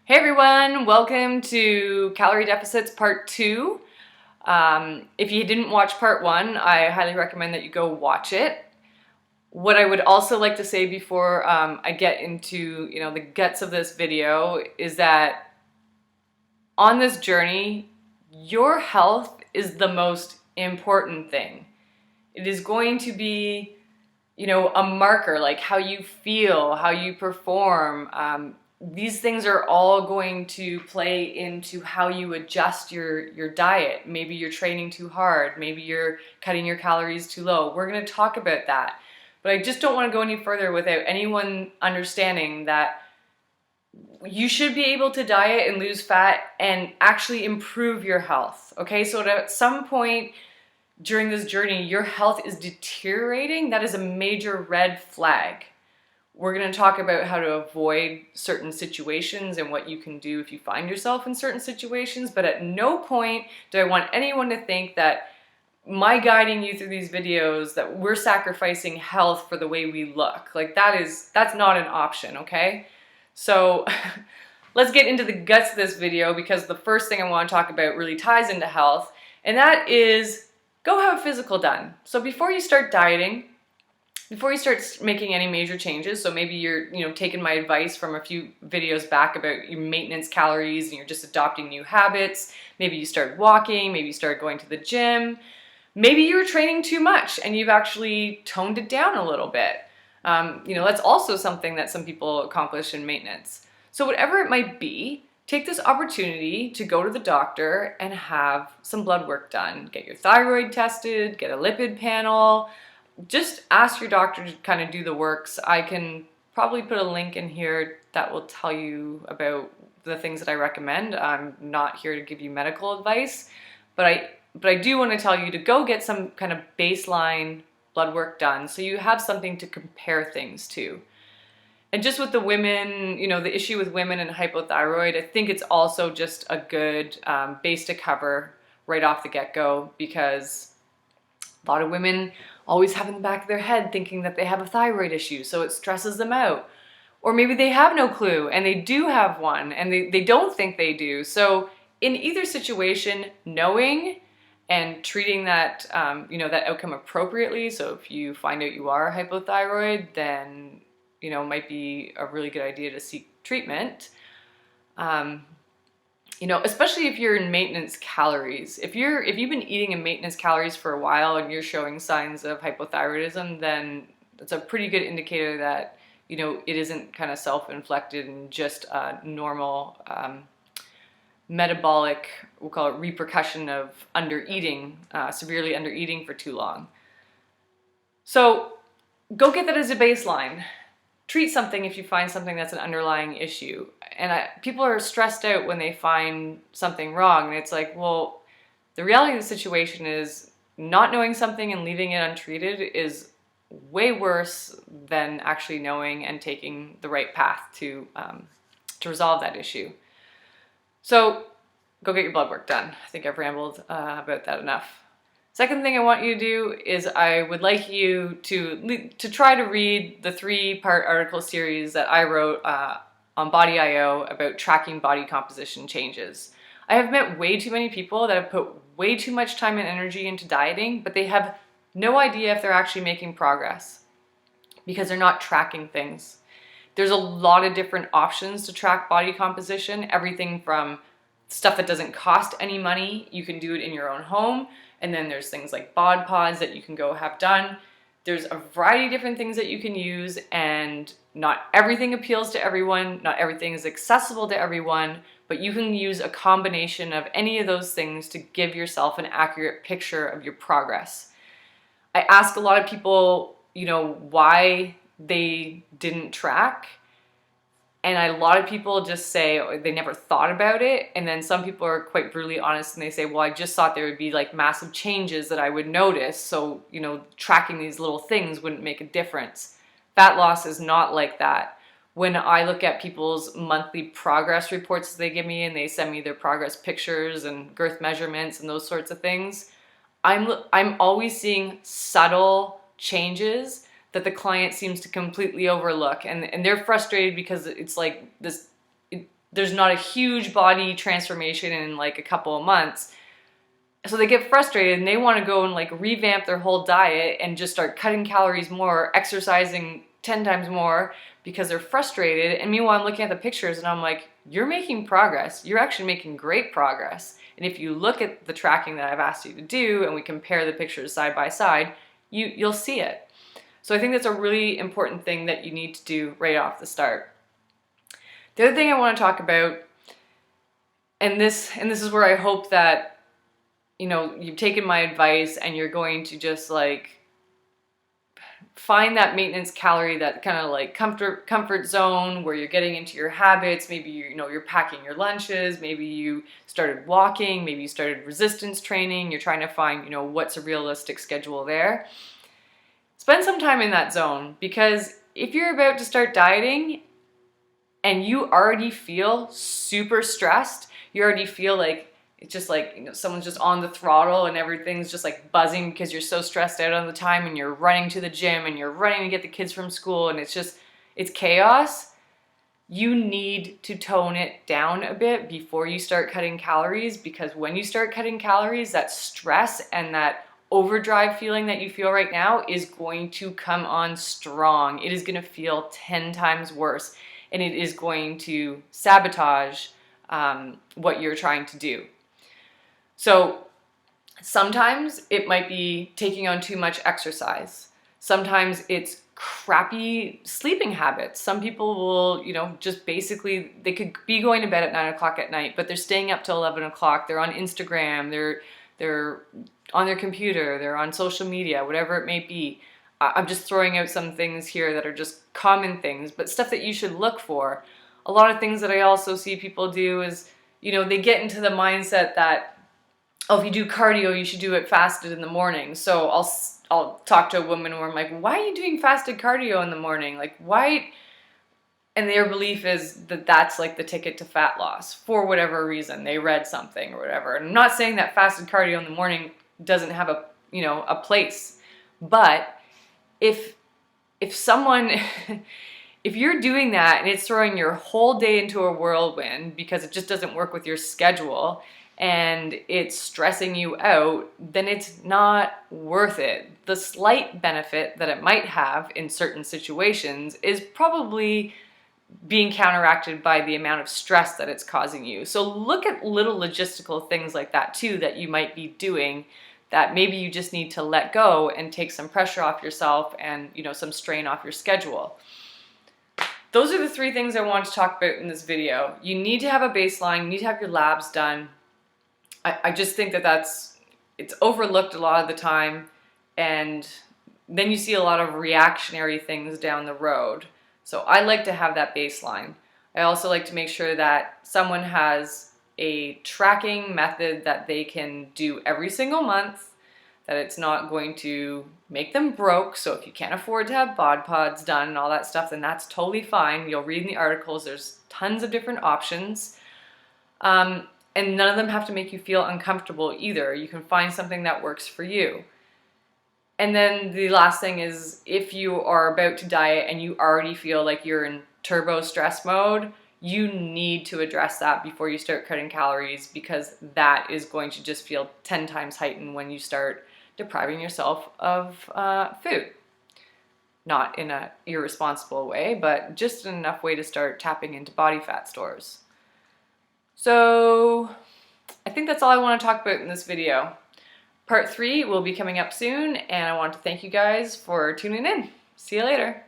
Hey everyone, welcome to Calorie Deficits Part 2. If you didn't watch Part 1, I highly recommend that you go watch it. What I would also like to say before I get into the guts of this video is that on this journey, your health is the most important thing. It is going to be a marker, like how you feel, how you perform. These things are all going to play into how you adjust your diet. Maybe you're training too hard. Maybe you're cutting your calories too low. We're going to talk about that. But I just don't want to go any further without anyone understanding that you should be able to diet and lose fat and actually improve your health. Okay, so at some point during this journey, your health is deteriorating, that is a major red flag. We're going to talk about how to avoid certain situations and what you can do if you find yourself in certain situations, but at no point do I want anyone to think that my guiding you through these videos that we're sacrificing health for the way we look. Like that's not an option, okay? So let's get into the guts of this video, because the first thing I want to talk about really ties into health, and that is go have a physical done. So before you start dieting, before you start making any major changes, so maybe you're taking my advice from a few videos back about your maintenance calories and you're just adopting new habits. Maybe you start walking, maybe you start going to the gym. Maybe you're training too much and you've actually toned it down a little bit. That's also something that some people accomplish in maintenance. So whatever it might be, take this opportunity to go to the doctor and have some blood work done. Get your thyroid tested, get a lipid panel. Just ask your doctor to kind of do the works. I can probably put a link in here that will tell you about the things that I recommend. I'm not here to give you medical advice, but I do want to tell you to go get some kind of baseline blood work done so you have something to compare things to. And just with the women, the issue with women and hypothyroid, I think it's also just a good base to cover right off the get-go, because a lot of women always have in the back of their head thinking that they have a thyroid issue, so it stresses them out. Or maybe they have no clue and they do have one and they don't think they do. So in either situation, knowing and treating that, that outcome appropriately. So if you find out you are hypothyroid, then might be a really good idea to seek treatment. Especially if you're in maintenance calories. If you've been eating in maintenance calories for a while and you're showing signs of hypothyroidism, then it's a pretty good indicator that it isn't kind of self-inflicted and just a normal metabolic, we'll call it, repercussion of undereating, severely undereating for too long. So go get that as a baseline. Treat something if you find something that's an underlying issue. And people are stressed out when they find something wrong. And it's like, well, the reality of the situation is not knowing something and leaving it untreated is way worse than actually knowing and taking the right path to resolve that issue. So go get your blood work done. I think I've rambled about that enough. Second thing I want you to do is I would like you to try to read the 3-part article series that I wrote on Body.io about tracking body composition changes. I have met way too many people that have put way too much time and energy into dieting, but they have no idea if they're actually making progress because they're not tracking things. There's a lot of different options to track body composition, everything from stuff that doesn't cost any money. You can do it in your own home. And then there's things like bod pods that you can go have done. There's a variety of different things that you can use, and not everything appeals to everyone. Not everything is accessible to everyone, but you can use a combination of any of those things to give yourself an accurate picture of your progress. I ask a lot of people, why they didn't track. And a lot of people just say they never thought about it. And then some people are quite brutally honest and they say, well, I just thought there would be like massive changes that I would notice. So, tracking these little things wouldn't make a difference. Fat loss is not like that. When I look at people's monthly progress reports they give me and they send me their progress pictures and girth measurements and those sorts of things, I'm always seeing subtle changes that the client seems to completely overlook, and they're frustrated because it's like this there's not a huge body transformation in like a couple of months. So they get frustrated and they want to go and like revamp their whole diet and just start cutting calories more, exercising 10 times more because they're frustrated. And meanwhile, I'm looking at the pictures and I'm like, you're making progress. You're actually making great progress. And if you look at the tracking that I've asked you to do and we compare the pictures side by side, you'll see it. So I think that's a really important thing that you need to do right off the start. The other thing I want to talk about, and this is where I hope that you've taken my advice and you're going to just like find that maintenance calorie, that kind of like comfort zone where you're getting into your habits. Maybe you're packing your lunches, maybe you started walking, maybe you started resistance training, you're trying to find what's a realistic schedule there. Spend some time in that zone, because if you're about to start dieting and you already feel super stressed, you already feel like it's just like, someone's just on the throttle and everything's just like buzzing because you're so stressed out all the time and you're running to the gym and you're running to get the kids from school and it's chaos. You need to tone it down a bit before you start cutting calories, because when you start cutting calories, that stress and that overdrive feeling that you feel right now is going to come on strong. It is going to feel 10 times worse, and it is going to sabotage what you're trying to do. So sometimes it might be taking on too much exercise. Sometimes it's crappy sleeping habits. Some people will, just basically, they could be going to bed at 9 o'clock at night, but they're staying up till 11 o'clock. They're on Instagram, they're on their computer, they're on social media, whatever it may be. I'm just throwing out some things here that are just common things, but stuff that you should look for. A lot of things that I also see people do is, they get into the mindset that, oh, if you do cardio, you should do it fasted in the morning. So I'll talk to a woman where I'm like, why are you doing fasted cardio in the morning? Like, why? And their belief is that that's like the ticket to fat loss for whatever reason. They read something or whatever. And I'm not saying that fasted cardio in the morning doesn't have a place, but if someone if you're doing that and it's throwing your whole day into a whirlwind because it just doesn't work with your schedule and it's stressing you out, then it's not worth it. The slight benefit that it might have in certain situations is probably being counteracted by the amount of stress that it's causing you. So look at little logistical things like that too that you might be doing that maybe you just need to let go and take some pressure off yourself and some strain off your schedule. Those are the 3 things I want to talk about in this video. You need to have a baseline, you need to have your labs done. I just think that it's overlooked a lot of the time, and then you see a lot of reactionary things down the road. So I like to have that baseline. I also like to make sure that someone has a tracking method that they can do every single month, that it's not going to make them broke. So if you can't afford to have bod pods done and all that stuff, then that's totally fine. You'll read in the articles, there's tons of different options. And none of them have to make you feel uncomfortable either. You can find something that works for you. And then the last thing is, if you are about to diet and you already feel like you're in turbo stress mode, you need to address that before you start cutting calories, because that is going to just feel 10 times heightened when you start depriving yourself of food. Not in an irresponsible way, but just in enough way to start tapping into body fat stores. So I think that's all I want to talk about in this video. Part 3 will be coming up soon, and I want to thank you guys for tuning in. See you later.